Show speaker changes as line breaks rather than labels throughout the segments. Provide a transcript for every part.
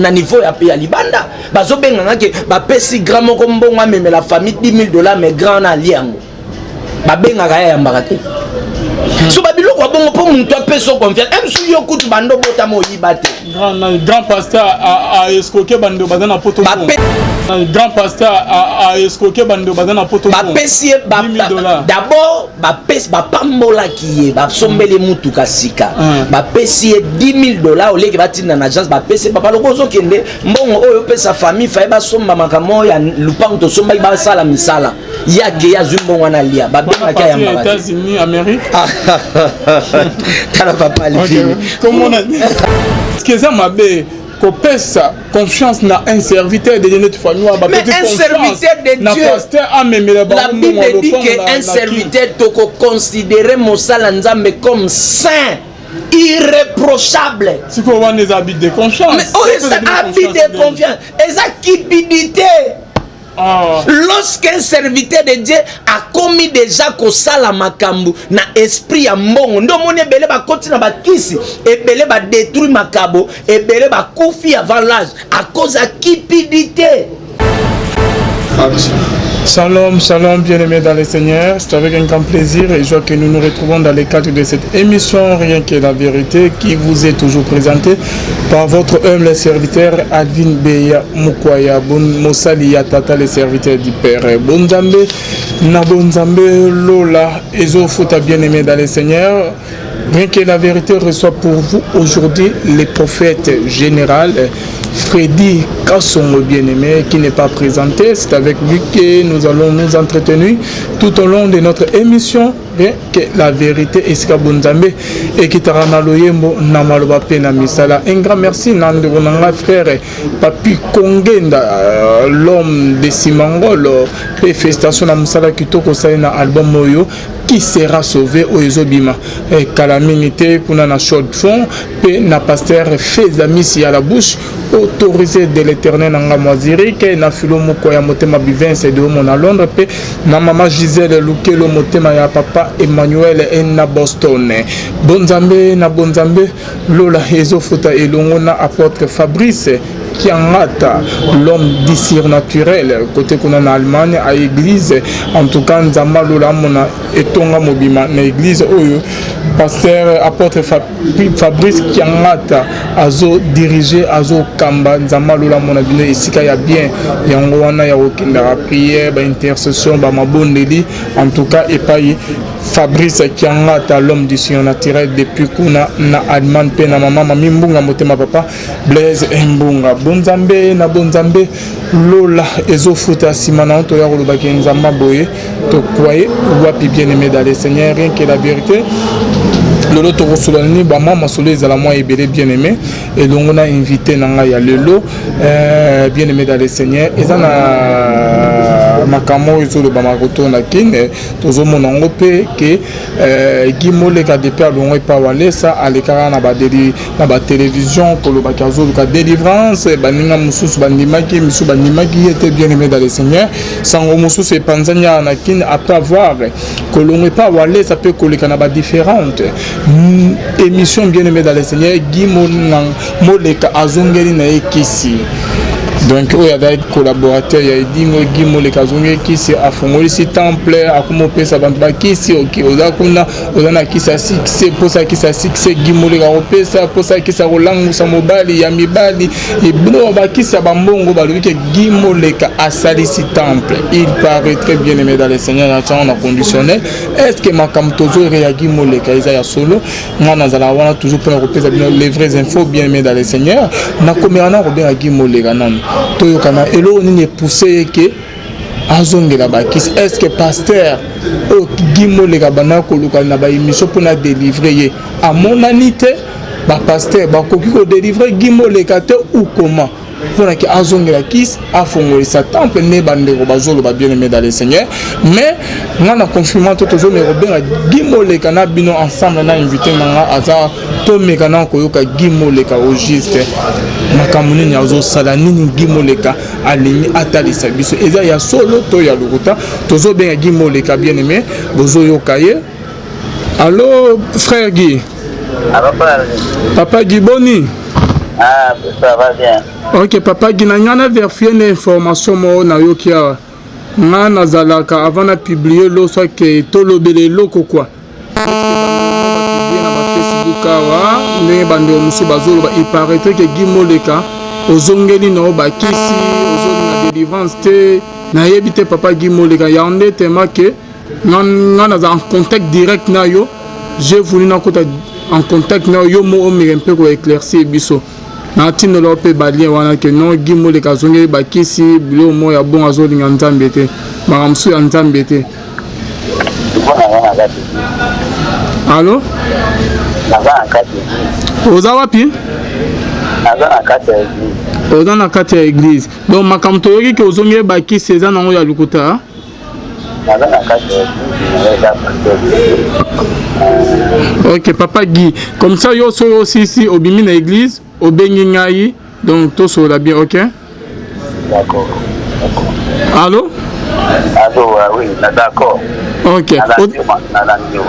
na niveau ya libanda bazo benga ke ba pesi grand moko mbongo mais la famille $10,000 mais grand na liango ba benga ka ya mbakate so ba biloko bongo po muntu apeso confiance même si yo kutu bando bota mo yibate
grand pasteur a escroqué bando bazana poto grand pasteur a escroqué bando bazana poto
ba pesi d'abord ba pesi ba pambola kiye ba sombele mutu kasika ba pesi $10,000 oleke batina na agence ba pesi papa lokozo kende mbongo oyo pesa famille fa ba somba makamo ya lupango to somba ba sala misala yake ya zumbongo na lia ba benga ka ya mbaka
États-Unis Amérique
Tala papa
okay. Comment on a dit que ça m'a bé pesa confiance na un serviteur de notre famille
mais un serviteur de Dieu la Bible dit qu'un serviteur toko considérer Mosala Nzambe comme saint irréprochable
c'est pour avoir des habits de confiance
mais oh ça habit de confiance et ça cupidité. Lorsqu'un serviteur de Dieu a commis déjà kosala makambu na esprit ya mbongo ndo mone belé ba continue ba kisi et belé ba détruire makabo et belé ba kufi avant l'âge à cause de cupidité.
Shalom, shalom, bien-aimés dans le Seigneur. C'est avec un grand plaisir et joie que nous nous retrouvons dans le cadre de cette émission Rien que la vérité qui vous est toujours présentée par votre humble serviteur Alvin Beya Mukwaya Mosali Tata, le serviteur du Père. Bonzambe, Nabonzambe, Lola, Ezo Fouta, bien-aimés dans le Seigneur. Rien que la vérité reçoit pour vous aujourd'hui le prophète général Freddy Kassongo bien-aimé qui n'est pas présenté. C'est avec lui que nous allons nous entretenir tout au long de notre émission. Bien que la vérité est Skabunzambe et qui t'a ranaloyembo namaloba pena misala. Un grand merci Nandronanga frère Papi Kongenda l'homme de Simangolo et festation na musala kitoko saina album moyo qui sera sauvé au Ezobima et calamité kuna na short fond pe na pasteur Fezamisi à la bouche autorisé de l'éternel nanga moisiri ke na filo moko ya motema bivence de mon à Londres pe na maman Gisèle Lukelo motema ya papa Emmanuel na Boston. Bonzambe na bonzambe lola ezo futa elongo na apôtre Fabrice Kiangata, l'homme du surnaturel, côté qu'on a en Allemagne, à l'église, en tout cas, Nzamba Lola Mona et Tonga Mobima, na l'église, oyo, pasteur, apôtre Fabrice Kiangata, azo dirigé, azo Kamba, Nzamba Lola Mona, ici, il y a bien, il y a un wana, il y a aucune prière, intercession, mabondeli, en tout cas, et pas Fabrice Kiangata, l'homme du surnaturel, depuis qu'on a na Allemagne, na maman, mami mbunga, motema papa, Blaise Mbunga. Bonzambe na bonzambe lola ezofuta simana to ya kolobaki nzamba boye to croyez wapi bien-aimé dans le Seigneur rien que la vérité lolo to kosolani ba mama solo ezala moi ebele bien-aimé et longo na invité nanga ya lelo bien-aimé dans le Seigneur ezana makamo ezolo ba makoto na kine tozo monango pe ke gimole ka depuis longo pa wale ça alekara na ba télévision kolobaki azolo ka délivrance baninga mususu bandimaki misu bandimaki était bien-aimé dans le Seigneur sango mususu epanzanya na kine après avoir kolongo pa wale ça peut koleka na ba différentes émission bien-aimé dans le Seigneur gimona moleka azongeli na ekisi. Donc, il y a des collaborateurs, il y a des gens qui sont à fond, ici temple, à comment on ça va qui c'est ok, on a qui ça c'est pour ça qui ça c'est Gimole Europé ça pour ça qui ça Roland ça Mobali Yamibali et blo ba qui ça bambongo ba lui que Gimole a sali si temple. Il paraît très bien aimé dans le Seigneur on a conditionnel. Est-ce que ma cam tozo ya Gimole ka isa solo moi nazala wana toujours pour Europé les vraies infos bien aimé dans le Seigneur na komerana Robert Gimole nan toyokana elo nini poussé que azongela bakisi est-ce que pasteur o Gimole kabana koluka na ba émission pour na délivrer à mon anité ba pasteur ba koki ko délivrer Gimole kate ou comment pour que azongela kis a fongoli sa temple ne bande ko bazolo ba bien-aimé dans le Seigneur mais on a confirmé tout toujours mais Robert Gimole kana bino ensemble na invité manga aza to mekana ko yoka Gimole ka au juste makamuni nyazo sala nini Gimole ka alimi atalisa biso eza ya solo to ya lukuta tozo benga Gimole ka bien-aimé bozo yoka ye. Allô frère Guy.
Allô frère.
Papa Guy Boni.
Ah, ça va bien.
Ok, papa, Guinana vérifié une information na yokia. Na nazalaka avant de publier l'eau soit que tolobele loko quoi. Parce que na Facebook awa ne bande musu bazolo il paraîtrait que Gimoleka ozongeli no ba kisi ozoli na délivrance te na yebite papa Gimoleka yande tema que na en contact direct na yo. J'ai voulu na kota en contact na yo mo un peu ko éclaircir biso. Na tino lo pe balien wana ke non Gimoleka zongeli ba kisi bilo mo ya bon azoli na nzambe te. Maramsu ya nzambe te. Allô? Oza wapi? Oza na kati ya église. Donc makambo toyoki ke ozongi ba kisi eza nango ya lukuta. Ok, papa Guy. Comme ça, yo so aussi obimi na église, obengi ngai, donc tout ça bien, ok?
D'accord.
Allô?
Allô, oui, d'accord.
Ok.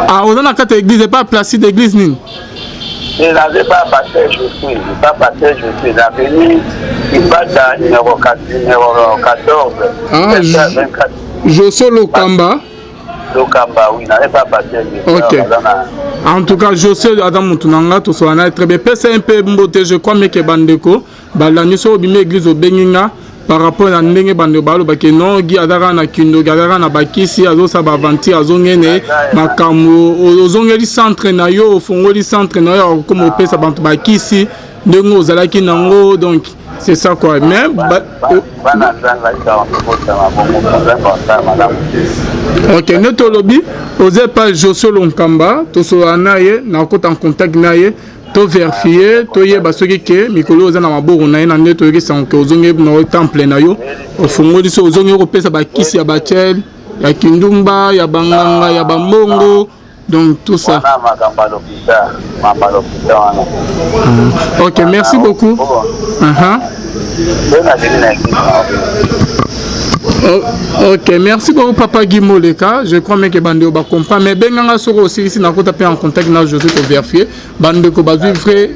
Ah, on a la carte d'église, pas placé d'église, ni?
Je n'avais pas passé, je suis. Venu, il passe à numéro 14.
Ah, je suis Lokamba.
Lokamba, oui, n'avait pas passé.
Ok. En tout cas, je sais Adam Moutounanga, tout ça, très bien. C'est un peu mboté, je crois, mais que Bandeko, Balani, so, bimé église au Benginga, par rapport à Ndenge Bandebalo, parce que non, Guy Adara na Kindo, Adara na Bakisi, Azo Sabavanti, Azo Ngene, Makamu, Ozongeli centre na yo, Fongoli centre na yo, comme au Pesa Bantu Bakisi, Ndengo Zalaki Nango, donc. C'est ça quoi, mais ok, notre lobby, osez pas Josué Lonkamba, tout ce anaye, n'a pas en contact naye, tout vérifier, tout y est basoki que Mikolo oza na maboro naye na neto yeki sans que ozonge na temple na yo, au fond di so ozonge ko pesa ba kisi ya bachel, ya kindumba, ya banganga, ya bamongo. Donc tout ça. Ok, merci beaucoup. Ok, merci beaucoup Papa Gimoleka. Je crois même que Bande va comprendre. Mais Benganga sera aussi ici dans le en contact avec José pour vérifier. Bande ko bazui vrai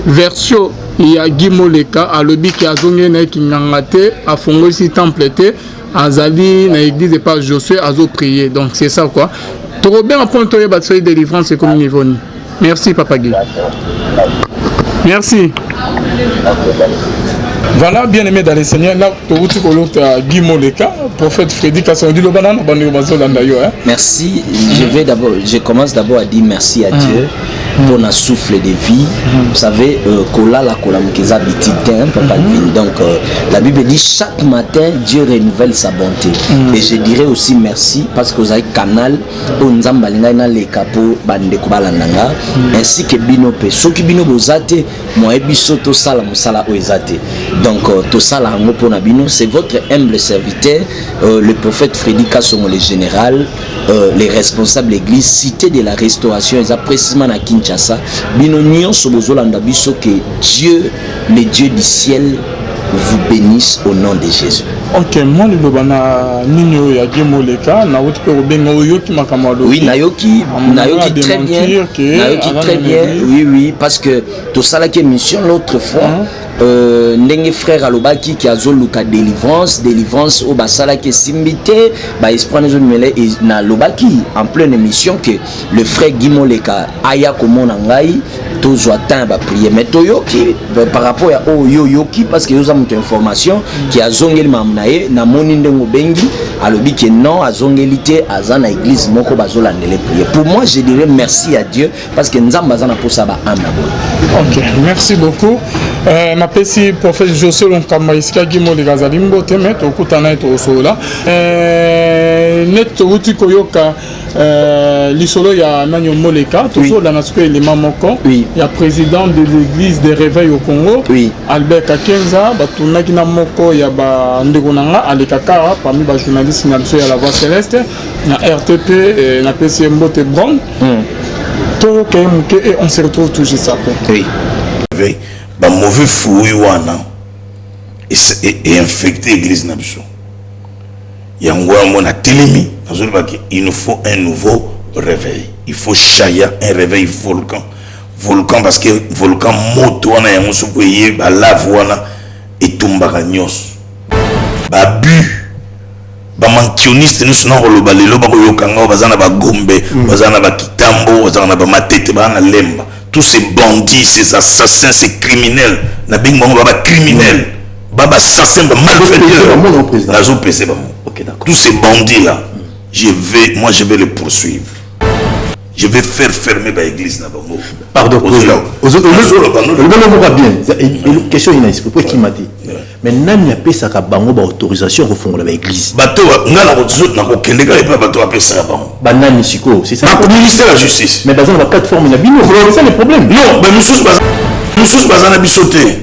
version il y a Gimoleka à lobby qui a zonné na ki ngangate a fongo ici temple te azali na église et pas Josué azo prier. Donc c'est ça quoi. Trop bien après toi battre délivrance et comme niveau. Merci Papa Guy. Merci. Voilà, bien aimé dans les seigneurs, là, Guy Moleka, prophète Frédéric Kasson,
merci. Je commence d'abord à dire merci à Dieu pour un souffle de vie. Vous savez, donc la Bible dit chaque matin, Dieu renouvelle sa bonté. Et je dirais aussi merci parce que vous avez canal ainsi que Binope. Ce qui Bino Bozate, moi, Ebisoto Sala Musala Oezate. Donc, tout ça, c'est votre humble serviteur, le prophète Frédéric Kasson, le général, les responsables de l'église, cité de la restauration, et précisément à Kinshasa. Bino Nyon Sobozolanda Biso, que Dieu, le Dieu du ciel, vous bénisse au nom de Jésus.
Ok, moi le lobana Nino ya Gimoleka, na wuti ko benga yoki makamalo.
Oui, Nayoki très bien. Nayoki très bien. Oui, parce que tout ça là qui est mission l'autre fois. Ndenge frère alobaki qui a zoluka délivrance au basala qui simbité ba esprit na lobaki en pleine émission que le frère Gimoleka aya komona ngai toujours atteint ba prier mais toyoki par rapport à yoki parce que nous avons une information qui a zongeli mamnaye na moni ndengo bengi alobi que non a zongelité azana église moko bazolandele prier. Pour moi je dirais merci à Dieu parce que nzamba zana posa ba amba.
OK, merci beaucoup. Ma pesi prophète José Lonkamba iska Gimoleka zalimbo temet okutana to sola. Net wuti koyoka lisolo ya Nanyo Moleka toujours dans ce élément moko.
Oui.
Il y a président de l'église des réveils au Congo.
Oui.
Albert Kakenza batunaki na moko ya ba ndekonanga alekaka parmi ba journalistes na biso ya la Voix Céleste na RTP na PC Mbote Brown. Et on se retrouve tout juste après.
Oui. Ba mauvais fruit wana et infecté l'église na biso. Yangwa mona telemi il nous faut un nouveau réveil. Il faut chaya un réveil volcan. volcan parce que volcan moto wana yango soko ye ba lave wana etumbaka nyos ba bu ba mankioniste nous na koloba lelo ba koyokanga bazana ba gombe bazana ba kitambo bazana ba matete ba na lemba tous ces bandits ces assassins ces criminels na bing bango ba criminels baba assassin ba malfaiteurs nazo pese ba
OK d'accord
tous ces bandits là je vais les poursuivre. Je vais faire fermer l'église.
Pardon, président. Bien. Question inaïs. Pourquoi qui m'a dit? Mais il n'y a pas ça qui autorisation pour fonder l'église.
Bateau, on a
c'est ça.
Le ministère de la Justice.
Mais dans la plateforme, il y a c'est ça le problème.
Non, mais nous sommes basés bisoté.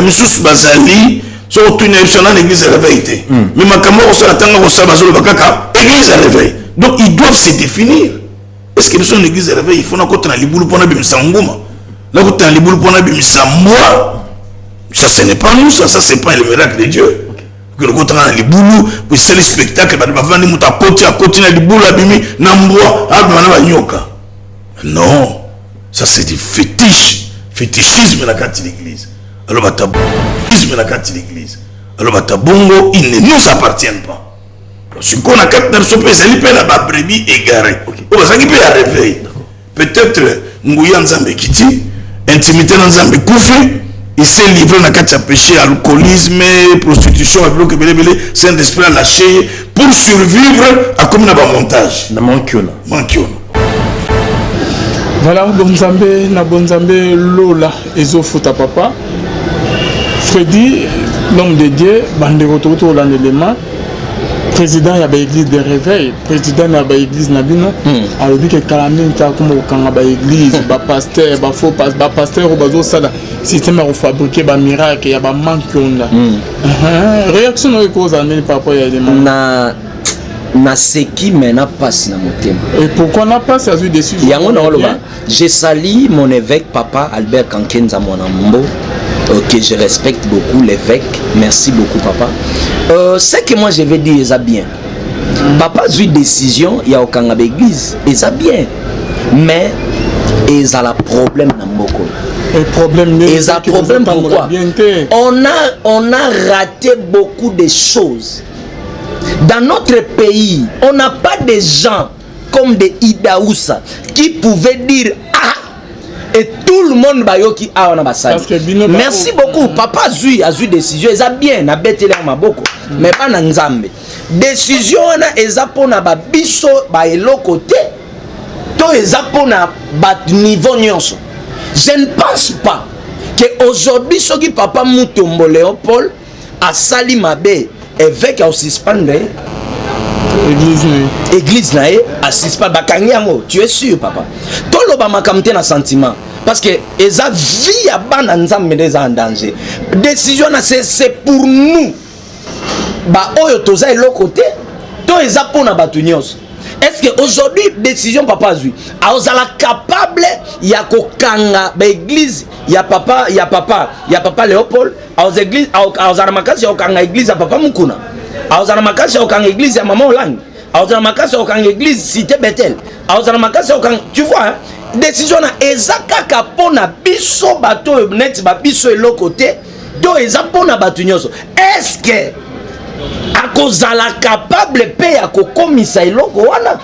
Nous sommes basés sur une élection dans l'église de la vérité. Mais ma camarade, on attend qu'on s'abasse le bakaka, église de la réveil. Donc ils doivent se définir. Est-ce que nous sommes une église de la réveil? Il faut qu'on ait les boules pour nous s'engouma. Là, qu'on ait les boules pour nous s'engouma. Ça, ce n'est pas nous, ça c'est pas le miracle de Dieu. Que nous ait les boules, pour c'est le spectacle, nous avons dit à côté, les boules, abîmées, n'ambois, non, ça c'est du fétichisme dans la carte de l'église. Alors, fétichisme dans la carte de l'église. Alors, bongo, ils ne nous appartiennent pas. Si on a quatre personnes, c'est la brebis égarée. Peut-être Ngouya Nzambe Kiti, intimité Nzambe Koufi, il s'est livré dans quatre péchés, alcoolisme, prostitution, Saint-Esprit a lâché pour survivre à comme un montage.
Voilà, Bonzambe, Lola, Ezofuta Papa. Freddy, l'homme de Dieu, bande retour dans l'élément. Président ya ba église de réveil, président ya ba église nabino, alors dit que Kalamine ta comme kanga ba église, ba pasteur, ba faux ba pasteur ou bazo sala système à fabriquer ba miracle ya ba manque on a. Réaction no cause amener par rapport à des
na ce qui maintenant passe na motema.
Et pourquoi n'a pas ça eu décision?
Yango na loba. Je salue mon évêque papa Albert Kankenza Monambo. Que je respecte beaucoup l'évêque, merci beaucoup papa. Ce que moi je vais dire, c'est bien. Papa a eu une décision, il y a aucun église, c'est bien. Mais il y a un problème dans beaucoup. Il y a un problème pourquoi? On a raté beaucoup de choses. Dans notre pays, on n'a pas de gens comme des Idaoussa qui pouvaient dire ah. Et tout le monde bayoki a on a basali. Merci beaucoup. Papa a eu décision. Ils a bien na betele ma beaucoup. Mais pas na nzambe. Décision na ezapona ba biso ba eloko te. To ezapona ba niveau nyonso. Je ne pense pas que aujourd'hui ce qui papa Mutombo Léopold a sali mabe évêque a suspendre église nae assiste pas bakangi yango. Tu es sûr papa? Toloba makamte na sentiment parce que eza vie ya bana nzambe déjà en danger. Décision na c'est pour nous. Ba oyo toza eloko te to eza pona batu nyonso. Est-ce que aujourd'hui décision papa zui aozala capable ya kokanga ba église ya papa Léopold aoz église aozala makasi ya kokanga église ya papa Mukuna. Aozana makasi ya okanga église ya maman Olang. Aozana makasi ya okanga église cité Bethel. Aozana makasi ya okanga, tu vois hein? Décision na ezaka kapona biso bato net ba biso eloko te do eza pona bato nyonso. Est-ce que akozala capable pe ya kokomisa eloko wana?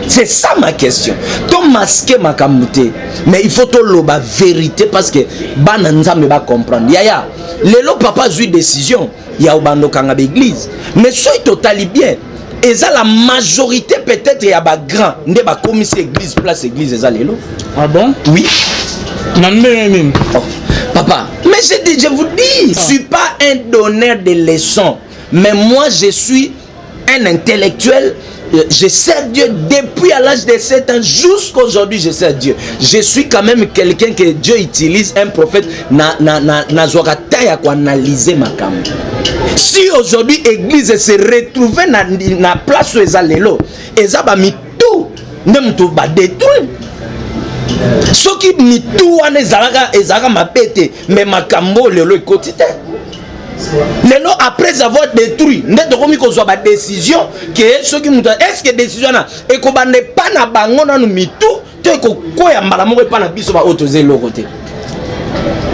C'est ça ma question. Ton masquer ma kamute, mais il faut te la vérité parce que bana nzambe ba comprendre. Yaya, lelo papa a eu décision, ya obando kanga l'église. Mais soy totali bien. Et ça la majorité peut-être ya ba grand, nde ba commissaire église place église eza lelo.
Ah bon?
Oui.
Nande
oh, papa, mais je vous dis, je suis pas un donneur de leçons, mais moi je suis un intellectuel. Je sers Dieu depuis à l'âge de 7 ans jusqu'à aujourd'hui. Je sers Dieu. Je suis quand même quelqu'un que Dieu utilise, un prophète. Analyser ma cam. Si aujourd'hui l'église se retrouve dans la place où ils lelo, ils ont mis tout, même tout va détruire. Ce qui mis tout en ezara ma pété, mais ma cambo lelo est quotidien. Lelo après avoir détruit, nous devons prendre décision que ceux qui est-ce que décision là et qu'on ne pas na bango na nous mitou te quoi ya mbala moko pas na biso ba autorisé le côté.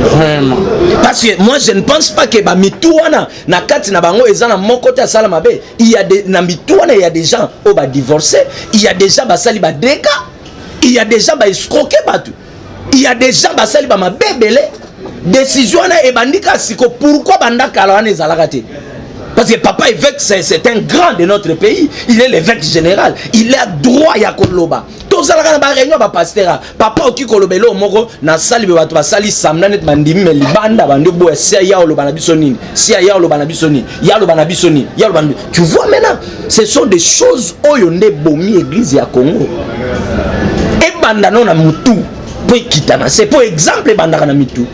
Vraiment.
Parce que moi je ne pense pas que ba mitouana na kati na bango ezana mon côté à sala mabe. Il y a des na mitouana il y a des gens au ba divorcer, il y a des gens ba sali ba deka, il y a des gens ba escroquer batu. Il y a des gens ba sali ba mabebele. Décision na ebandika siko pourquoi banda kalawane ezalaka te. Parce que papa évêque c'est un grand de notre pays, il est l'évêque général, il a droit ya koloba. Tozalaka na réunion ba pasteur, papa oki kolobelo moko na sali be batu ba sali samna net mandimi me libanda bando bo sia ya oloba na biso nini, sia ya oloba na biso nini, ya oloba na biso nini, ya oloba. Tu vois maintenant, ce sont des choses oyo nde bomi église ya Congo. Et banda non na mutu, pour kitana, c'est pour exemple banda na mitu.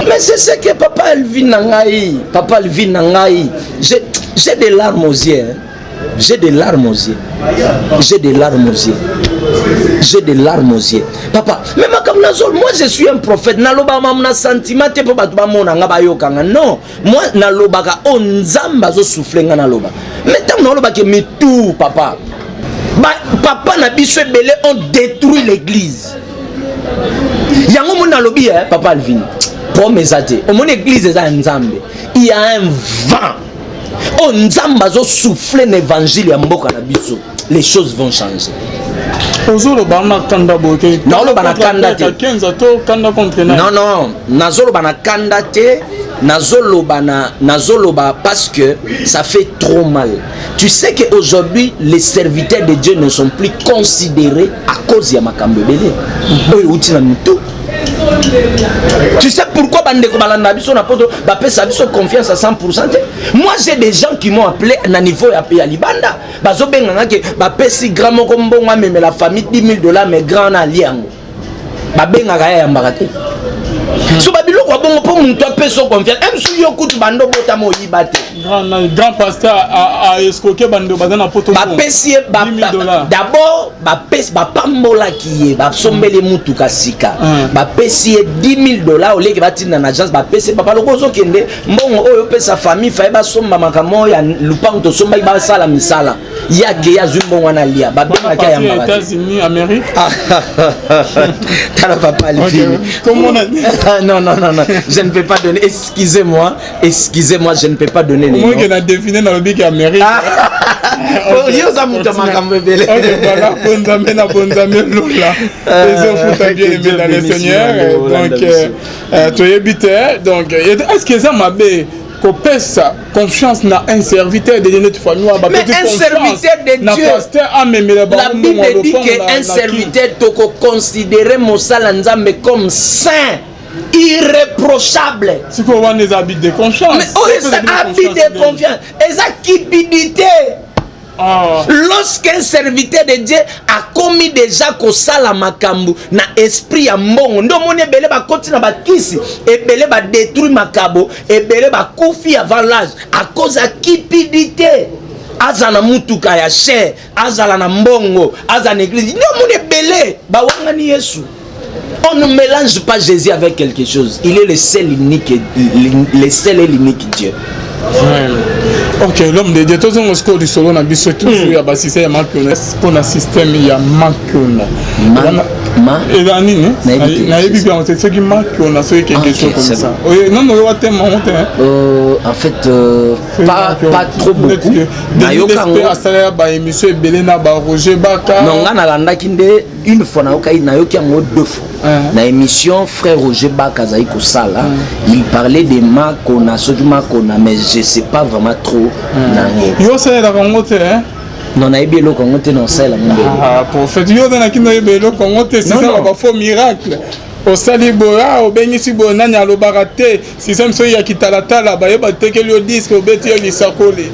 Mais c'est ce que papa Elvin Nangaï, papa Elvin Nangaï, j'ai des larmes aux yeux, hein. J'ai des larmes aux yeux, j'ai des larmes aux yeux, j'ai des larmes aux yeux. Papa, même comme Nazol, moi je suis un prophète, naloba mamna sentiment te po batu ba mona nga ba yokanga. Non, moi naloba ka onzamba zo souffler nga naloba. Mais tant naloba ke mitou papa. Papa na biso belé on détruit l'église. Yango mon lobby hein papa Alvin pour mes athées au mon église est en Nzambe il y a un vent on Nzamba zo souffler l'évangile ya mboka na biso les choses vont changer
ozolo bana kanda boke
non lo bana kanda te
15 to kanda contre
non nazolo bana kanda te nazoloba parce que ça fait trop mal. Tu sais qu'aujourd'hui les serviteurs de Dieu ne sont plus considérés à cause de makambo belé. Tu sais pourquoi bandeko balanda biso na poto ba pesa biso confiance à 100%. Moi j'ai des gens qui m'ont appelé na niveau ya libanda bazo benganga ke ba pesi grand moko mbongo même la famille $10,000 mais grand na liango. Ba bengaka ya mbakate. So babilo kwa bongo po muntu apeso confiance. Même si yo kutu bando bota mo yibate.
Grand pasteur a escroqué bando bazana poto.
Ba pesi $10,000. D'abord ba pesi ba pambola kiye ba sombele mutu kasika. Ba pesi $10,000 oleke batina na agence ba pesi papa lokozo kende mbongo oyo pesa famille fa ba somba makamo ya lupango to somba ba sala misala. Yake ya zumbongo na lia ba benga kaya mbaba.
États-Unis, Amérique.
Tala papa Alvin.
Comment on a
non, je ne peux pas donner. Excusez-moi, je ne peux pas donner les noms.
Moi qui a défini dans le bic Amérique. Donc, est-ce que ça m'a fait confiance dans un serviteur de notre famille?
Mais un serviteur de Dieu, la Bible dit qu'un serviteur doit considérer Moussa Nzambe comme saint, irréprochable.
C'est quoi on les habits de confiance?
Mais ça habit de confiance. Et ça cupidité. Lorsqu'un serviteur de Dieu a commis déjà kosala makambu na esprit ya mbongo ndo moni ebele ba kontina ba kisi ebele ba détruire makabo ebele ba kufi avant l'âge à cause de cupidité. Azana mutuka ya cher azala na mbongo azana église ndo moni ebele ba wangani Yesu. On ne mélange pas Jésus avec quelque chose. Il est le seul unique, le seul et l'unique Dieu.
Ok, l'homme de Dieu, tous les gens qui sont là, ils toujours il y a un système pour un système il y a et là ni c'est ce qui marque on a fait quelque chose comme ça. Non non
en fait pas trop beaucoup.
Nayoka à salaire ba émission Belena ba Roger Baka.
Non ngana landa kinde une fois nayoki yango deux fois. Na émission frère Roger Baka zaï ko sala, il parlait des makona, ceux qui makona mais je sais pas vraiment trop.
Yo c'est la Congote hein.
Non na ebelo Congote non c'est la monde.
Ah prophète yo na kino ebelo Congote c'est ça va faire miracle. Au saliboa au benisi bonani alobaka te système so ya kitalatala ba yeba tekeli au disque au beti li sakole.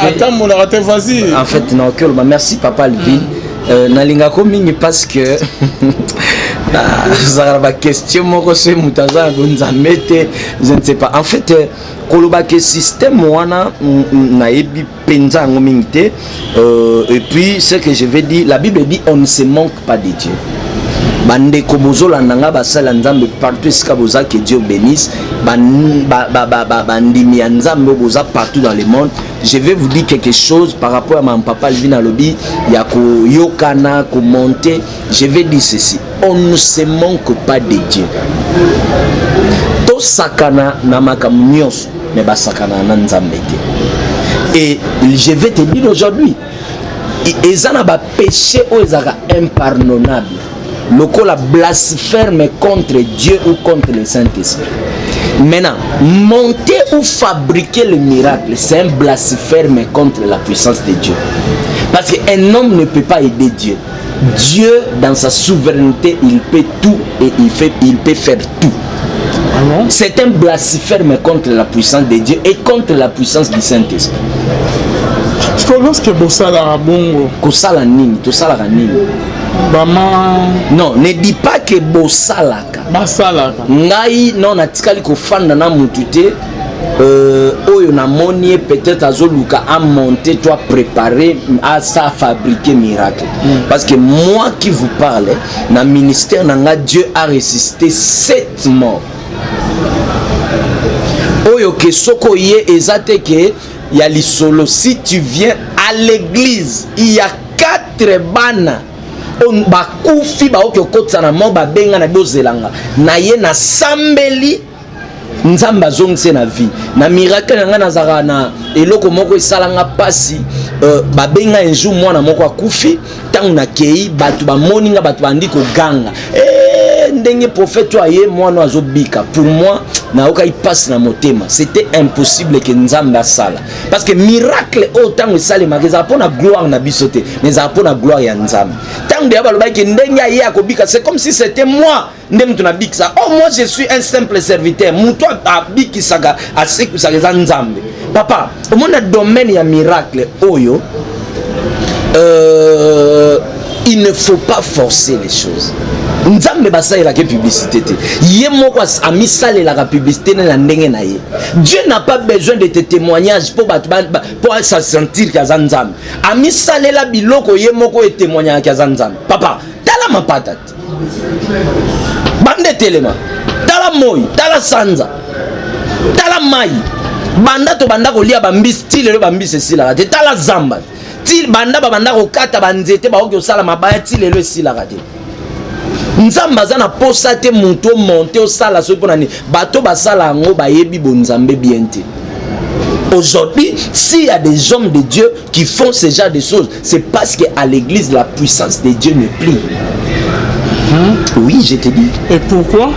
Attends mon raté vas-y.
En fait non que merci papa Alvin. Nalinga komingi parce que ça va question moko se mutaza bonzambe te je ne sais pas en fait koloba ke système wana na ebi penza ngomingi te et puis ce que je vais dire la Bible dit on ne se manque pas de Dieu. bande ko bozola nanga basala nzambe partout esika boza, que Dieu bénisse bandimi ya nzambe boza partout dans le monde. Je vais vous dire quelque chose par rapport à mon papa Alvin Alobi, ya ko yokana ko monter. Je vais dire ceci, on ne se manque pas de Dieu. To sakana na makambo nyonso mais basakana na nzambe te. Et je vais te dire aujourd'hui, ezana ba péché o ezaka impardonnable. Lokola blasphème contre Dieu ou contre le Saint-Esprit. Maintenant, monter ou fabriquer le miracle, c'est un blasphème contre la puissance de Dieu. Parce qu'un homme ne peut pas aider Dieu. Dieu, dans sa souveraineté, il peut tout et il peut faire tout. C'est un blasphème contre la puissance de Dieu et contre la puissance du Saint-Esprit.
Lorsque Bossala Bongo,
Kosala nini, Tosala nini. Non, ne dis pas que Bossalaka.
Basalaka.
Ngai non atikali ko fanda na mutute oyo na moni peut-être azoluka a monter, toi préparer à ça fabriquer miracle. Parce que moi qui vous parle, na ministère nanga Dieu a ressuscité 7 morts. Oyo ke soko ye ezate ke ya lisolo, si tu viens à l'église, il y a 4 bana on bakufi ba oke kotsa na mo ba benga na bozelanga na ye na sambeli nzamba zongse na vie na miracle nga na zaka na eloko moko esalanga pasi ba benga un jour mwana moko akufi tangu na kei batu ba moninga batu bandi ko ganga ndenge prophète toi ye mwana azobika. Pour moi na oka passe na motema, c'était impossible que nzamba sala parce que miracle autant que ça les magasins pour la gloire na bisoté mais ça pour la gloire ya nzamba tant de baloba ke ndenge ye akobika, c'est comme si c'était moi ndem tuna biksa. Oh moi je suis un simple serviteur, muto abiki saka aseku saka nzambe. Papa au monde domaine ya miracle oyo il ne faut pas forcer les choses. Nzambe basala la publicité. Yé moko ami sale la publicité na ndenge na ye. Dieu n'a pas besoin de tes témoignages pour se sentir kaza nzambe. Ami sale la biloko yé moko e témoignage kaza nzambe. Papa, tala ma patate. Bande telema. Tala moi, tala sanza. Tala mai. Banda to banda ko lia bambis style le bambis c'est la rate. Tala zamba. Til banda banda ko kata banzete ba ko sala mabaya style le si la rate. Nzamba za na posa te muto monter au sala so pona ni bato basala ngo bayebi bonzambe biente. Aujourd'hui, s'il y a des hommes de Dieu qui font ce genre de choses, c'est parce qu'à l'église la puissance de Dieu ne plie. Oui, je te dis.
Et pourquoi?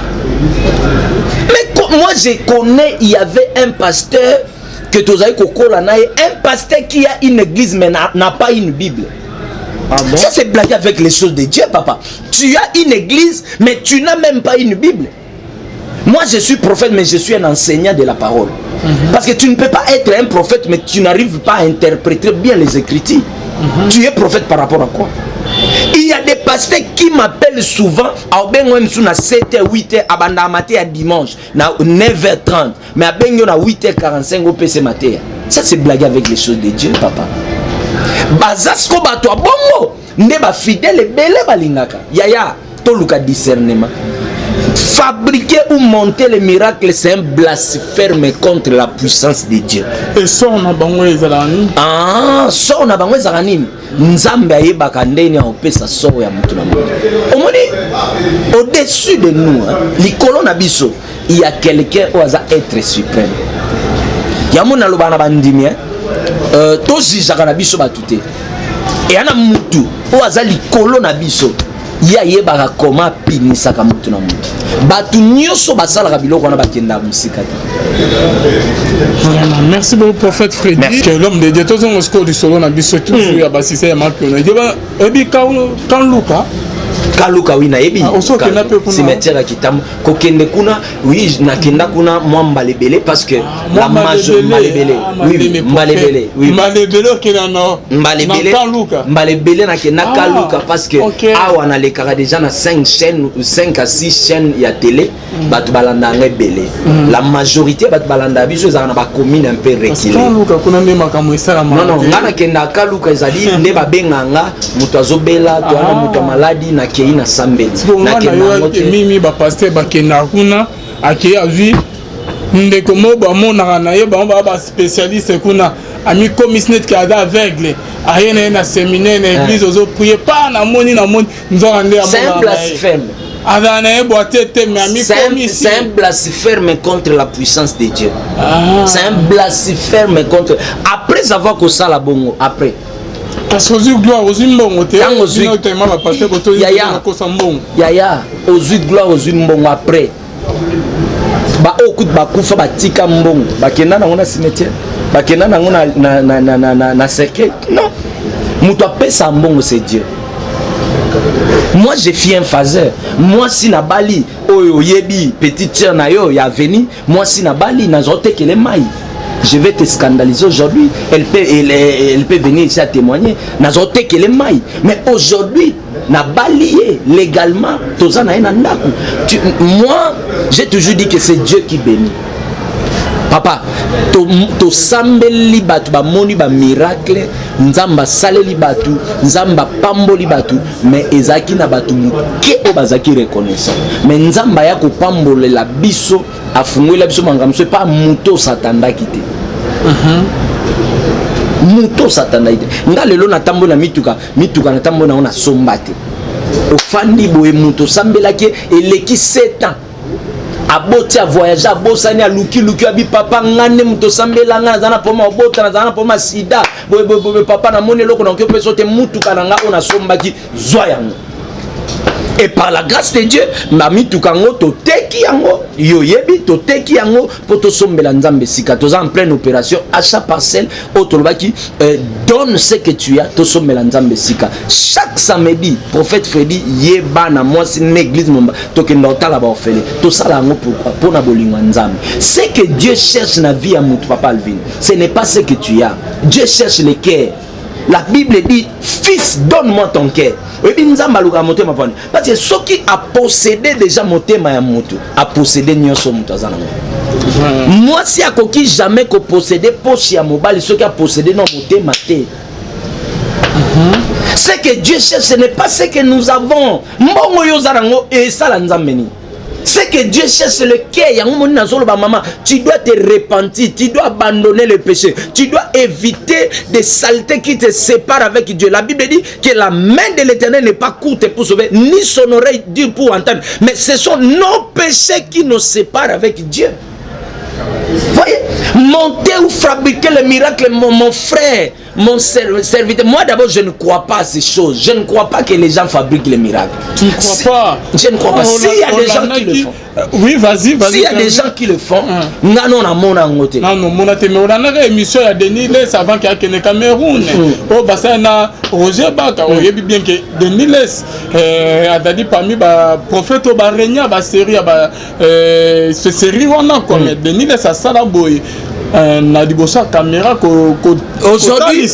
Mais moi je connais, il y avait un pasteur que tu as un pasteur qui a une église mais n'a pas une Bible. Ah bon? Ça c'est blaguer avec les choses de Dieu, papa. Tu as une église mais tu n'as même pas une Bible. Moi je suis prophète mais je suis un enseignant de la parole. Parce que tu ne peux pas être un prophète mais tu n'arrives pas à interpréter bien les Écritures. Tu es prophète par rapport à quoi? Il y a des pasteurs qui m'appellent souvent à 7h, 8h, à matin à dimanche, à 9h30, mais à 8h45 au PC matin. Ça c'est blaguer avec les choses de Dieu, papa. Bazasko batwa bongo, ndeba fidèle belé balingaka. Yaya, toluka discernement. Fabriquer ou monter les miracles, c'est un blasphème contre la puissance de Dieu.
Et ça, on a bango ezalani.
Ah, ça on a bango ezalani. Nzambe ayebaka ndeni opesa so ya mutu na mutu. Omoni au-dessus de nous, likolo na biso, il y a quelqu'un qui va être suprême. Yamona lobana bandimi to zizaka na biso batute. Et ana mutu o aza likolo na biso. Ya yebaka koma pinisaka mutu na mutu. Batu nyoso basala biloko na bakenda musika.
Merci beaucoup prophète Freddy. Que l'homme de Dieu tous on score du solo na biso toujours ya basisa ya mapiona. Diba ebi kan Luka
Kaluka wina ebi cimetière kitam kokende kuna oui nakenda kuna mwamba lebele parce que la majorité malebele oui malebele oui
malebele okena no
malebele nakenda Kaluka parce que awa na le kara déjà na 5 chaînes ou 5 à 6 chaînes ya télé batu balanda ngebele la majorité batu balanda biso za na ba commune un peu reculée
Kaluka kuna ne makambo esala
non ngana kenda Kaluka ezali nde ba benganga mutu azobela to ana mutu maladi na akei na sambeli
mimi bapaster bakenda kuna akei azwi ndeko mo bamonaka na ye bango ba spécialiste kuna ami commissaire qui est aveugle aye na séminaire na église ozo prier pas na moni nzoka nde
c'est un blasphème. C'est un blasphème contre la puissance de Dieu. C'est un blasphème contre. Après avoir que ça la bongo, après.
Parce que gloire aux mbongo te.
Yaya, aux gloire aux mbongo après. Ba okut ba kufa ba tika mbongo. Ba kenda na ngona cimetière. Ba kenda na ngona na cercueil. Non. Muto apesa mbongo c'est Dieu. Moi j'ai fait un phaseur. Moi si na bali oyo yebi petite sœur na yo ya veni, moi si na bali na zote que les mailles. Je vais te scandaliser aujourd'hui. Elle peut venir ici à témoigner. Na zote que les mailles. Mais aujourd'hui na balié légalement tozana ena ndaku. Moi j'ai toujours dit que c'est Dieu qui bénit. Papa, to sambeli batu ba moni ba miracle, nzamba saleli batu, nzamba pamboli batu, mais ezaki na batu ke o bazaki reconnaissant. Mais nzamba ya ko pambole la biso, afungwela biso mangamso pas muto satanda kité. Muto satanda kité. Nga lelo na tambo na mituka na tambo na ona sombate. Ofandi boye muto sambela ke eleki 7 ans. Aboti a voyager abosani a luki abi papa ngane muto sambela nga zana poma obota na zana poma sida bo papa na moni loko na ko peso te mutu kananga ona sombaki zoyango. Et par la grâce de Dieu, mami tukango to teki yango yo yebi to teki yango poto sombela nzambe sika to en pleine opération achat parcelle autolobaki donne ce que tu as to sombela nzambe sika. Chaque samedi prophète Freddy yeba na moi si l'église momba to kenda otala ba ofele to sala ngo pourquoi pona bolinga nzambe. Ce que Dieu cherche na vie à mutu papa Alvin, ce n'est pas ce que tu as. Dieu cherche le cœur. La Bible dit, fils, donne-moi ton cœur. Parce que ceux qui a possédé déjà mon thème a possédé Nyoso Moutazana. Moi, si à qui jamais que possédé Pochi à Mobile, ceux qui a possédé non mon thème. Ce que Dieu cherche, ce n'est pas ce que nous avons. Et ça, ce que Dieu cherche, c'est le cœur. Maman, tu dois te repentir, tu dois abandonner le péché, tu dois éviter des saletés qui te séparent avec Dieu. La Bible dit que la main de l'Éternel n'est pas courte pour sauver, ni son oreille dure pour entendre. Mais ce sont nos péchés qui nous séparent avec Dieu. Voyez, monter ou fabriquer le miracle, mon frère, mon serviteur. Moi d'abord, je ne crois pas à ces choses. Je ne crois pas que les gens fabriquent les miracles.
Tu ne crois pas?
Je ne crois pas. S'il y a des gens qui le font.
Oui, vas-y.
S'il y a des gens qui le font, non, mon angoté.
Non, mon até, mais on a une émission à Denis Les avant qu'il y ait Cameroun. Oh, bah ça, Roger Baka, on a bien que Denis Les a dit parmi les prophètes au Barrénia, la série, c'est série, on a quoi, mais Denis Les a ça la boy. Na dibosa caméra aujourd'hui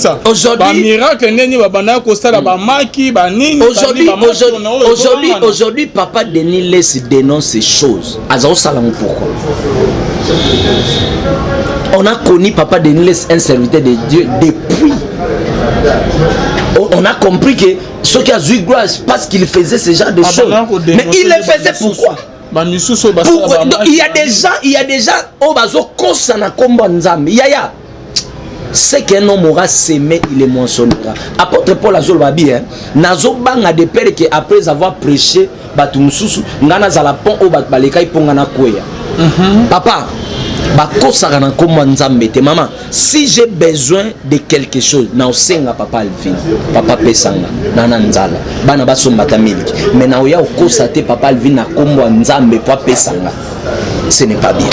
miracle neni babana ko sala ba maki ba nini
aujourd'hui papa Denis laisse dénonce ces choses azao sala pourquoi on a connu papa Denis laisse un serviteur de Dieu depuis on a compris que ce qui a eu grâce parce qu'il faisait ce genre de choses mais il le faisait pourquoi? Il y a des gens au bazo kosana kombo nzambe yaya c'est qu'un homme aura sémé il est moissonnera. Apôtre Paul azol babi nazo banga de père que après avoir prêché batu mususu ngana zala pont au bat baleka iponga na koya papa bakosaka na kombo nzambe te maman si j'ai besoin de quelque chose na osenga papa Alvin papa pesanga nana nzala bana basombata miliki mais na oya okosa te papa Alvin na kombo nzambe po pesanga ce n'est pas bien.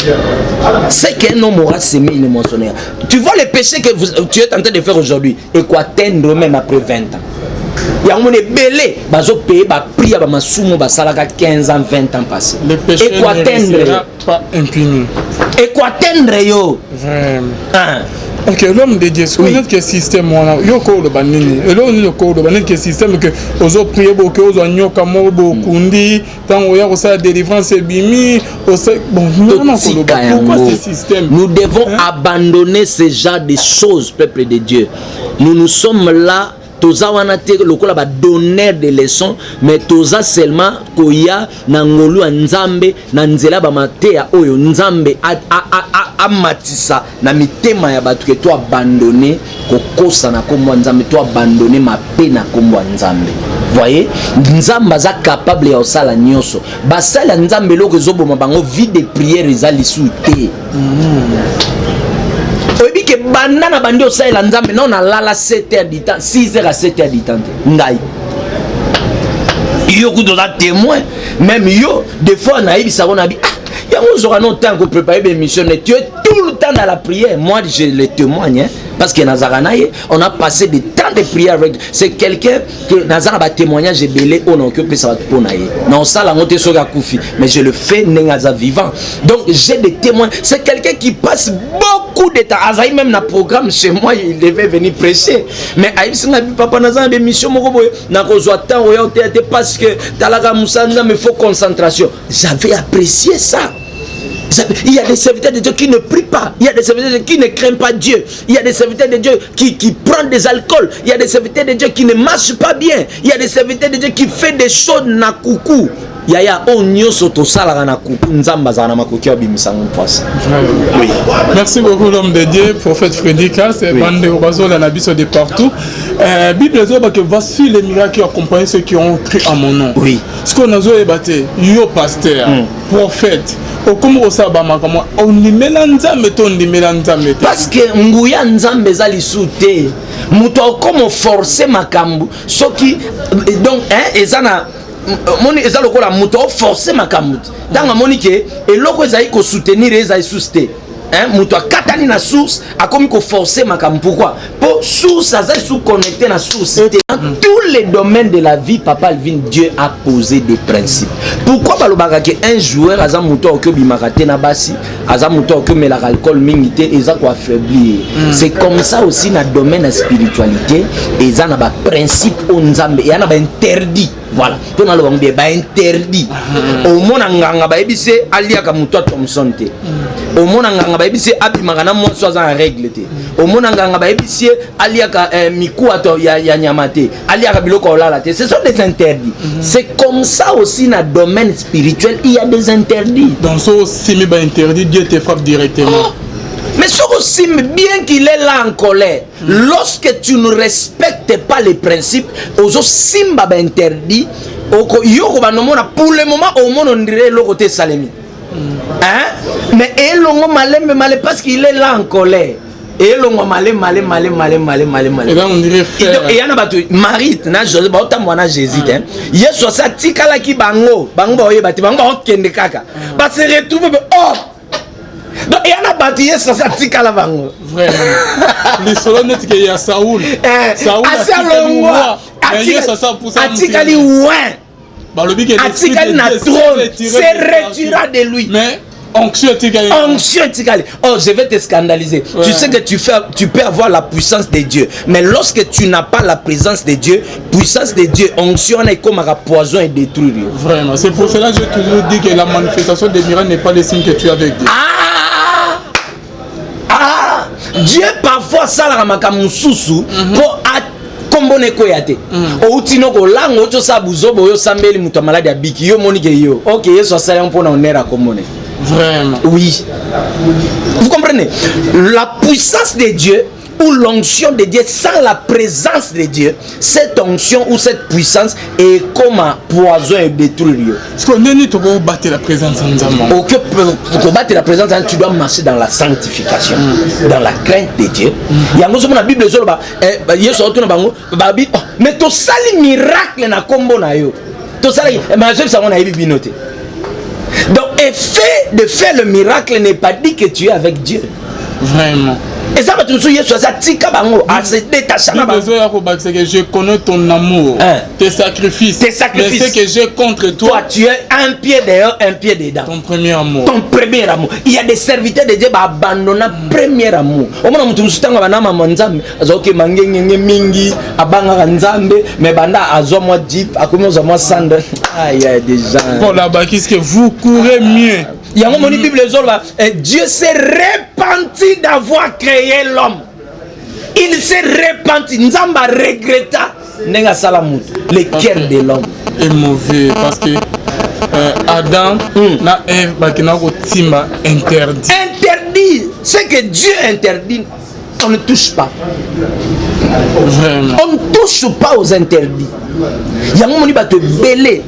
C'est qu'un homme aura sémé il est mentionnaire. Tu vois les péchés que tu es en train de faire aujourd'hui et quoi atteindre même après 20 ans. Il y a un belé bazo payer ba prier ba masumo ba salaka 15 ans 20 ans passés.
Le péché ne sera pas impuni.
Et quoi atteindre yo.
Vraiment. Ok, l'homme de Dieu, c'est notre système on a yo ko le banini. Et là on le ko le banini que système que ozo prier beaucoup ozo nyoka mo bokundi tant oya ko sa délivrance bimi bon non pourquoi ce système?
Nous devons abandonner ce genre de choses peuple de Dieu. Nous sommes là toza wana te lokola ba donneur de leçons mais toza seulement koya na ngolu nzambe na nzela ba mateya oyo nzambe amatisa na mitema ya batu ke to abandonner kokosa na kombo nzambe to abandonner mape na kombo nzambe. Voyez, nzamba za capable ya osala nyonso basala nzambe loko ezoboma bango vie de prière ezali soute. Oyebi ke banda na bandi osala nzambe non na lala 7h du temps 6h à 7h du temps ngai yo ku doza témoin même yo des fois na yebisa ko na bi yango zora non temps ko préparer des missions tu es tout le temps dans la prière. Moi je le témoigne parce que Nazaranaye on a passé des temps de prière avec c'est quelqu'un que Nazara ba témoignage belé on que peut ça pour naïe non ça la montée sur la koufi mais je le fais nengaza vivant donc j'ai des témoins. C'est quelqu'un qui passe beaucoup de temps Azaï même na programme chez moi il devait venir prêcher mais aïe singa papa Nazara des missions moko boy na ko zo temps parce que talaga musanga mais faut concentration. J'avais apprécié ça. Il y a des serviteurs de Dieu qui ne prient pas. Il y a des serviteurs de Dieu qui ne craignent pas Dieu. Il y a des serviteurs de Dieu qui prennent des alcools. Il y a des serviteurs de Dieu qui ne marchent pas bien. Il y a des serviteurs de Dieu qui font des choses na coucou. Yaya onyo soto sala na coucou nzamba za na makoki abimisango mpasi.
Oui. Merci beaucoup l'homme de Dieu, prophète Frédérica, c'est bande obazo la nabiso de partout. Bible dit que voici les miracles qui accompagnent ceux qui ont cru à mon nom.
Oui.
Ce qu'on a ébatté, yo pasteur, prophète, comme osaba makamo, on y nzambe to on y nzambe.
Parce que nguya nzambe za lisute. Muto comme forcer makambu, soki donc ezana moni ezalo ko la muto forcer makambu. Dans monique eloko ezai ko soutenir ezai souster. Muto katani na source a comme ko forcer makambu. Pourquoi? Pour source ezai sous connecté na source. Dans tous les domaines de la vie papa Alvin Dieu a posé des principes. Pourquoi balobaka que un joueur aza muto que bimakate na basi aza muto que mela alcool mingité eza ko affaiblir. C'est comme ça aussi na domaine de spiritualité eza na ba principe onzambe ya na ba interdit. Voilà, pour nous le ba interdit. Au mona nganga ba ebise aliaka muto Thomson te. Au mona nganga ba ebise abimaka na monso aza en règle te. Au mona nganga ba ebise aliaka miku ato ya nyamate. Aliaka biloko olala te. Ce sont des interdits. C'est comme ça aussi dans le domaine spirituel, il y a des interdits.
Dans ce simi ba interdit, Dieu te frappe directement.
Mais ce aussi, bien qu'il est là en colère, lorsque tu ne respectes pas les principes, aux simba interdit, pour le moment, au monde on dirait le côté salemi. Mais il est malé parce qu'il est là en colère. Et l'on malé. Et
là on dirait frère.
Et y en a battu Marie, na Joseph, ba otamwana Jésus hein. Yesu ça tikala ki bango oye bati bango okende kaka. Ba se retrouve oh. Donc il y en a battu Yesu ça tikala bango.
Vraiment. Les solonnes que y a Saoul. Saoul a longwa. Yesu ça pour ça.
Atikali ouin.
Ba lobi que
Atikali na trône. C'est retiré de lui.
Mais onction Tikali.
Oh, je vais te scandaliser. Ouais. Tu sais que tu peux avoir la puissance de Dieu. Mais lorsque tu n'as pas la présence de Dieu, puissance de Dieu, onction est comme un poison et détruire.
Vraiment. C'est pour cela que j'ai toujours dit que la manifestation des miracles n'est pas le signe que tu as avec Dieu.
Dieu parfois ça la makamususu pour kombone koyate outino ko lango to sabuzobo yo sambeli muto malade ya biki yo monike yo OK yeso sala mpona onera kombone.
Vraiment.
Oui. Vous comprenez? La puissance de Dieu ou l'onction de Dieu sans la présence de Dieu, cette onction ou cette puissance est comme un poison et détruire.
Parce qu'on est pour battre la présence de Dieu.
Pour battre la présence de Dieu, tu dois marcher dans la sanctification, dans la crainte de Dieu. Il y a la Bible mais tu sali miracle na kombo na yo. Tu sali mais je sais ça on a binoté. Donc, effet de faire le miracle n'est pas dit que tu es avec Dieu.
Vraiment.
Et ça va te souiller sur ça, tika bango, à se détacher.
Je connais ton amour, tes sacrifices. Mais ce que j'ai contre toi.
Toi, tu es un pied dehors, un pied dedans.
Ton premier amour.
Ton premier amour. Il y a des serviteurs de Dieu qui abandonnent premier amour. Au moment où tu me souviens, Azoke mangenge mingi, abanga nzambe, mais banda azomwa jeep, akomoza moi sand. Ah, il y a des gens.
Pour là-bas, qu'est-ce que vous courez mieux?
Il y a un moment où Bible Dieu s'est repenti d'avoir créé l'homme. Il il s'est repenti. Nzamba regretta nenga salamutu. Le cœur de l'homme
est mauvais parce que Adam na Ève bakina ko timba interdit.
Interdit, c'est que Dieu interdit. On ne touche pas.
Vraiment.
On ne touche pas aux interdits. Yango moni ba te belé,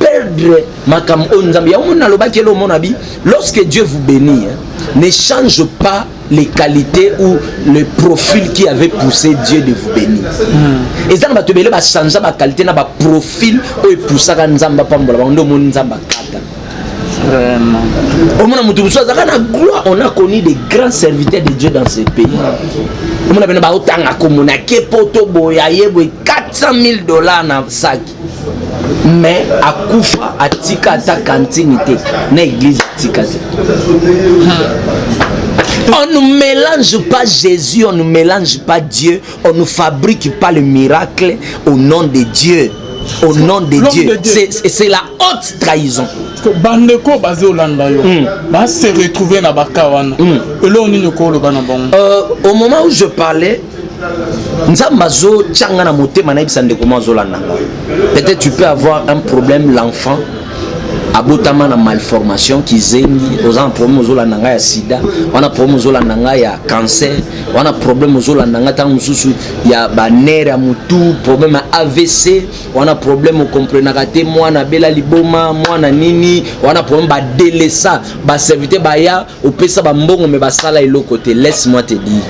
perdre makam onzambi. Yango moni naloba kelo monabi, lorsque Dieu vous bénit, ne change pas les qualités ou le profil qui avait poussé Dieu de vous bénir. Et ça va te belé ba changer ba qualité na ba profil ou poussa ka nzamba pambola ba ndo moni nzamba kata.
Vraiment.
On a connu des grands serviteurs de Dieu dans ce pays. On a 400 000 dollars dans le sac. Mais à Koufa, à Tika, à ta cantine, dans l'église Tika. On ne mélange pas Jésus, on ne mélange pas Dieu, on ne fabrique pas le miracle au nom de Dieu. Au nom de Dieu, c'est la haute trahison.
Bandeko basé au Landayo, va se retrouver dans Bakawana.
Au moment où je parlais, peut-être tu peux avoir un problème, l'enfant. Abotama na malformation qui zengi, on a un problème aux olananga ya sida, on a un problème aux olananga ya cancer, on a un problème aux olananga tant mususu ya banere ya mutu, problème AVC, on a un problème au comprenagate moi na bela liboma, moi na nini, on a un problème ba délaissa, ba serviteur ba ya, au pesa ba mbongo me ba sala ilo côté. Laisse-moi te dire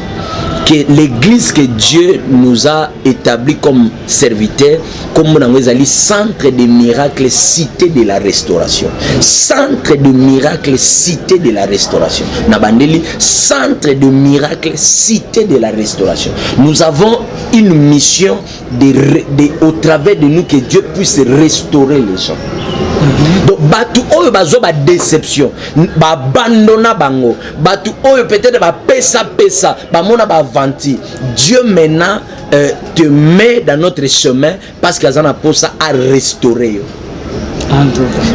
que l'église que Dieu nous a établi comme serviteur, comme on a dit, centre de miracles, cité de la restauration. Centre de miracles, cité de la restauration. Nabandeli, centre de miracles, cité de la restauration. Nous avons une mission au travers de nous que Dieu puisse restaurer les gens. Donc batu oyo bazo ba déception ba abandonna bango batu oyo peut-être ba pesa ba mona ba vanti. Dieu maintenant te met dans notre chemin parce qu'il a pour ça à restaurer.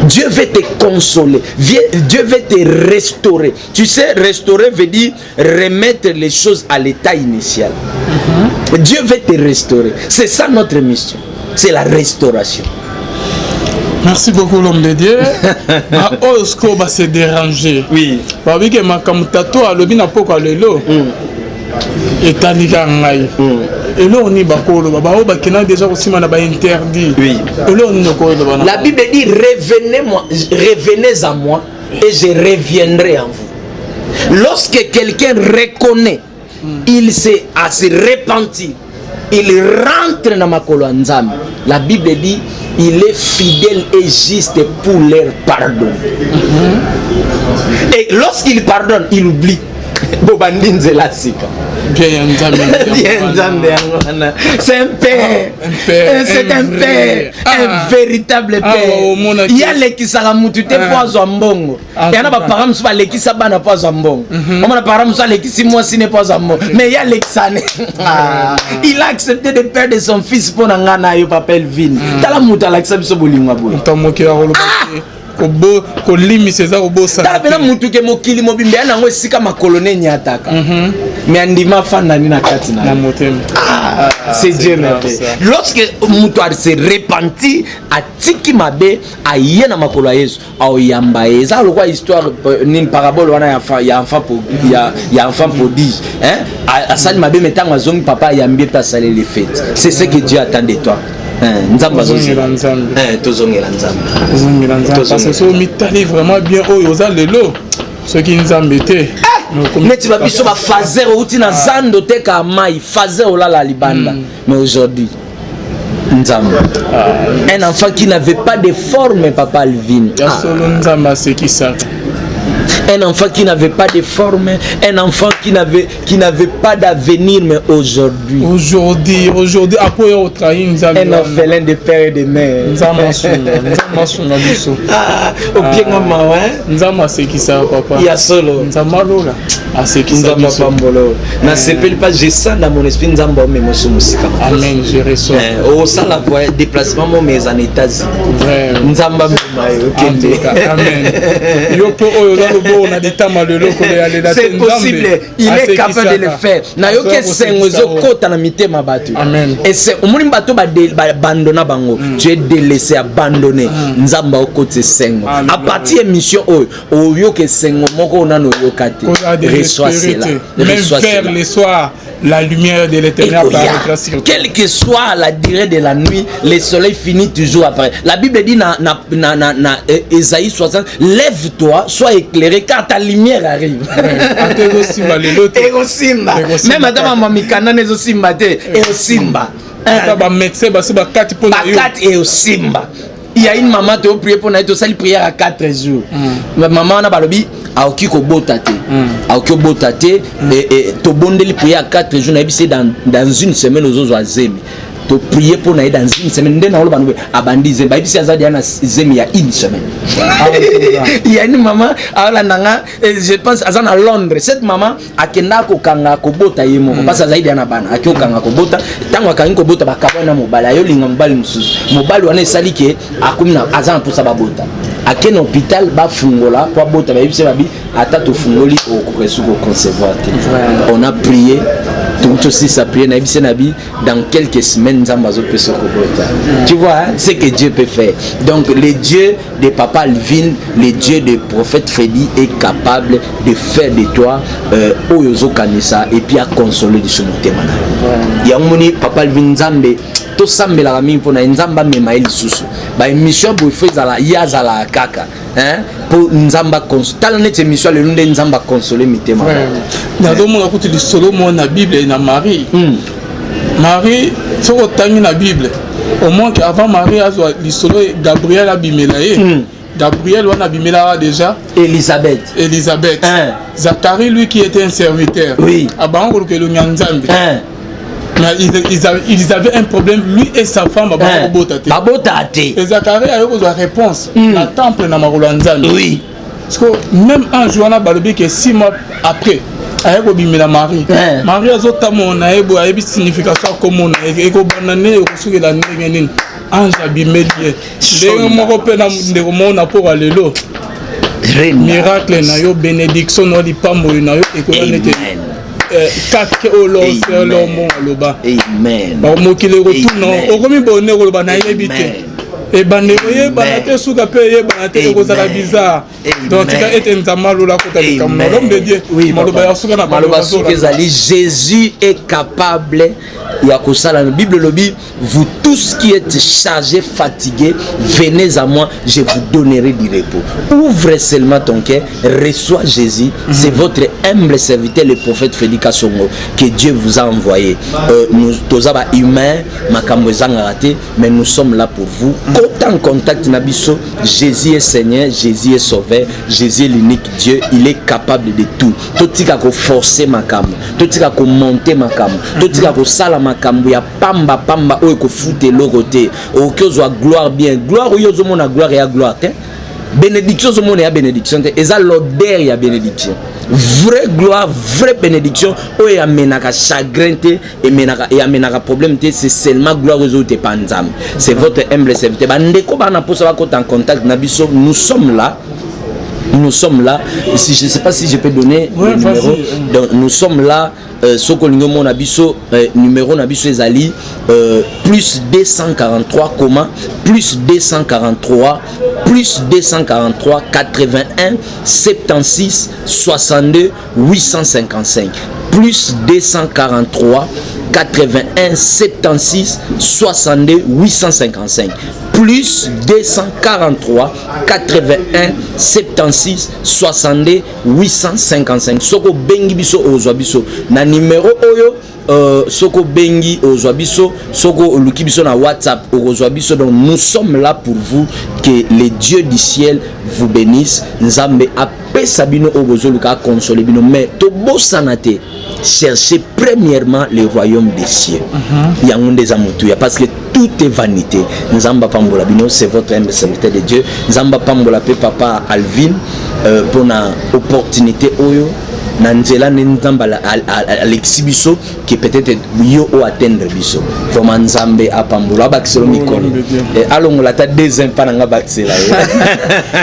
Dieu veut te consoler, Dieu veut te restaurer. Tu sais, restaurer veut dire remettre les choses à l'état initial. Dieu veut te restaurer. C'est ça notre mission, c'est la restauration.
Merci beaucoup l'homme de Dieu. Osko va se déranger.
Oui.
Parce que ma kamutato a lobi na poko lelo. Et tanika ngai. Et là on y bakolo baba o bakina déjà aussi mana ba interdit.
Oui.
Et là on y ko lo bana.
La Bible dit revenez à moi et je reviendrai en vous. Lorsque quelqu'un reconnaît, il se repentir. Il rentre dans ma colonne. La Bible dit il est fidèle et juste pour leur pardon. Et lorsqu'il pardonne, il oublie. C'est un père. C'est un père. Un véritable père. Il y a les qui s'aramoutent pour mbongo. Il y en a pas parents qui les qui s'abana pas mbongo. On a parents qui les qui si moi si n'est pas mbongo. Mais il y a les qui il a accepté de perdre son fils pour n'angana yo papa Elvin. Tala muta la accepte ce bolinga boy.
Ko limi seza ko bosa
ta bena mutu ke mokili mobimbe ana ngo sika makolone nyataka mais andima fana ni na kati na
motema
c'est Dieu même. Lorsque mutu a se repenti atiki mabe aye na makolo ya Yesu au yamba eza lokwa histoire ni parabole wana ya enfant prodige hein asali mabe metango azongi papa yambie pa saler les fêtes. C'est ce que Dieu attend de toi. Nzamba
tozongela nzambe parce que so mitali vraiment bien oyo za lelo ce qui nzambe te
neti ba biso ba fazer outi na zando te ka mai fazer olala libanda. Mais aujourd'hui nzambe un enfant qui n'avait pas de forme papa Alvin
solo nzamba c'est qui ça.
Un enfant qui n'avait pas de forme, un enfant qui n'avait pas d'avenir, mais aujourd'hui,
après au trahi,
un orphelin de père et de mère. Au bien maman,
Nzama c'est qui ça papa?
Il y a solo.
Nzama lola. Ah c'est qui ça?
Na s'appelle pas, je sens dans mon esprit Nzamba mais moi musika.
Amen, je reçois.
Au ça la voie déplacement mais en États-Unis. Nzamba
Amen. Yo po oyo on a des temps malheureux
c'est possible, il est capable de le faire. Nayoke sengozo kota na mitema batu.
Amen.
Et c'est omoni bato ba abandonner bango. Tu es délaissé, abandonné. Nzamba okote sengo. À partir mission oyo ke sengo moko na no yokate. Reçois cela.
Même vers le soir, la lumière de l'Éternel apparaîtra sur toi.
Quelle que soit la durée de la nuit, le soleil finit toujours après. La Bible dit na Ésaïe 60, lève-toi, sois éclairé car ta lumière arrive. Même attends mami kanane zo simba te et simba.
Ba médecin ba se ba 4 pour na yo. 4
et simba. Il y a une maman qui a prié pour naître, ça prière à 4 jours. Maman na balobi aoki ko botate. Aoki botate et to bondeli prière à 4 jours, na c'est dans une semaine aux autres zemi. To prier pour naître dans une semaine, ndena olo banwe abandi zemi. Ba bisi azadi na zemi ya une semaine. Il y a une maman ala nanga je pense azana à Londres. Cette maman akenda ko kanga ko bota yemo parce que zaidi ana bana akio kanga ko bota tango akangi ko bota bakabona mobala yo linga mobali mususu. Mobali wana esali akumina azana pour ça babota. Akena hôpital ba fungola pour bota ba yebise babi ata to fungoli au resu ko concevoir. On a prié tout aussi ça prière na yebise nabi dans quelques semaines nzamba zo peso ko bota. Tu vois hein, c'est que Dieu peut faire. Donc le Dieu de papa Alvin, le Dieu de prophète Freddy est capable de faire de toi oyozo kanisa et puis à consoler de son thème. Ya moni papa Alvin Nzambe to sambela kami mpona nzamba mema elisusu ba émission bo fezala yazala kaka hein pour nzamba consoler net émission le lunde nzamba consoler mitema
na do mona kuti lisolo mona Bible et na Marie Marie soko tangi na Bible au moins qu'avant Marie azwa lisolo Gabriel abimelaye Gabriel on abimela déjà
Elisabeth
Zacharie lui qui était un serviteur abango que le nyanzambi ils avaient un problème, lui et sa femme, et Zacharie a eu la réponse. La temple n'a pas.
Oui.
Parce que même en jouant à Balobi, que 6 mois après, avec la Marie, Marie a eu une signification comme on a eu la négénine. Ange abimé lié. Miracle, na bénédiction, na yo pambo, na yo
Amen.
Et banderoye banate suka pe ye banate ko sala bizarre donc tika ete nzamalo la kota de l'homme de Dieu maloba ya suka na
maloba suka ezali Jésus est capable ya kosala. La Bible lobi vous tous qui êtes chargés fatigués venez à moi je vous donnerai du repos. Ouvre seulement ton cœur, reçois Jésus. C'est votre humble serviteur le prophète Félix Kasongo que Dieu vous a envoyé. Nous tous aba humains makambo zangaraté mais nous sommes là pour vous. Autant contact nabiso, Jésus est Seigneur, Jésus est Sauveur, Jésus est l'unique Dieu, il est capable de tout. Totika ko forcer makam, totika ko monter makam, totika ko sala makam ya pamba oyo ko fouter logoté. O kozwa gloire bien, gloire oyo zo mona gloire ya gloire te. Bénédiction zo mona ya bénédiction te. Eza l'odeur ya bénédiction. Vraie gloire, vraie bénédiction, oyo amenaka chagrin te et amenaka problème te, c'est seulement gloire aux autres panzam. C'est votre humble serviteur. Bandeko bana posa ba en contact na biso, nous sommes là. Si je ne sais pas si je peux donner le numéro. Donc nous sommes là. Sokolingo mon abisso numéro nabisso ezali plus 243 comment plus 243 81 76 62 855 plus 243 81 76 62 855 plus 243 81 76 62 855 soko bengi biso ozwa biso na numéro oyo soko bengi ozwa biso soko luki biso na WhatsApp ozwa biso. Donc nous sommes là pour vous, que les dieux du ciel vous bénissent. Nzambe apesa bino ogozo luka consoler bino mais to bosanate cherchez premièrement le royaume des cieux. Yangonde zamutuya parce que tout est vanité. Nzamba pambola bino, c'est votre humble serviteur de Dieu. Nzamba pambola pe papa Alvin pour na opportunité oyo Nanzela Nzamba Alexis Bisso qui peut-être yo ou atteindre Bisso. Vraiment Nzambe apambula baxelo mikolo. Et allons la ta deuxième pas nga baxela.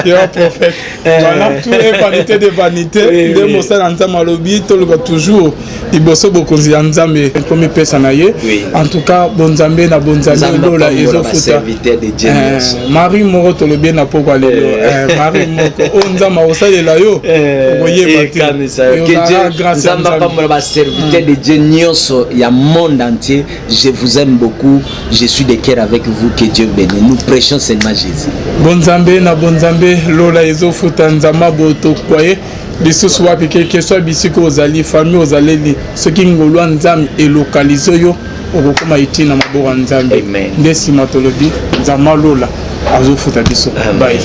Tu es un prophète. Voilà, tout est vanité de vanité. De Moussa Nzamba lobi tout le toujours. Iboso bokonzi Nzambe comme personne. En tout cas, Bonzambe na Bonzambe lola ezofuta. Marie Moro to le bien na poko ale. Marie Moko Nzamba osalela yo. Voyez grâce à
Nzamba serviteur de Dieu nyonso ya monde entier. Je vous aime beaucoup. Je suis de cœur avec vous. Que Dieu bénisse. Nous prêchons seulement Jésus.
Bonzambe na Bonzambe lola ezofuta Nzamba boto kwaye. Lisusu wapi quelque soit bisiko ozali famille ozaleli soki ngolwa Nzambe elokalizo yo okokoma itina maboko Nzambe nde sima tolobi Nzamba lola azofuta biso.
Amen.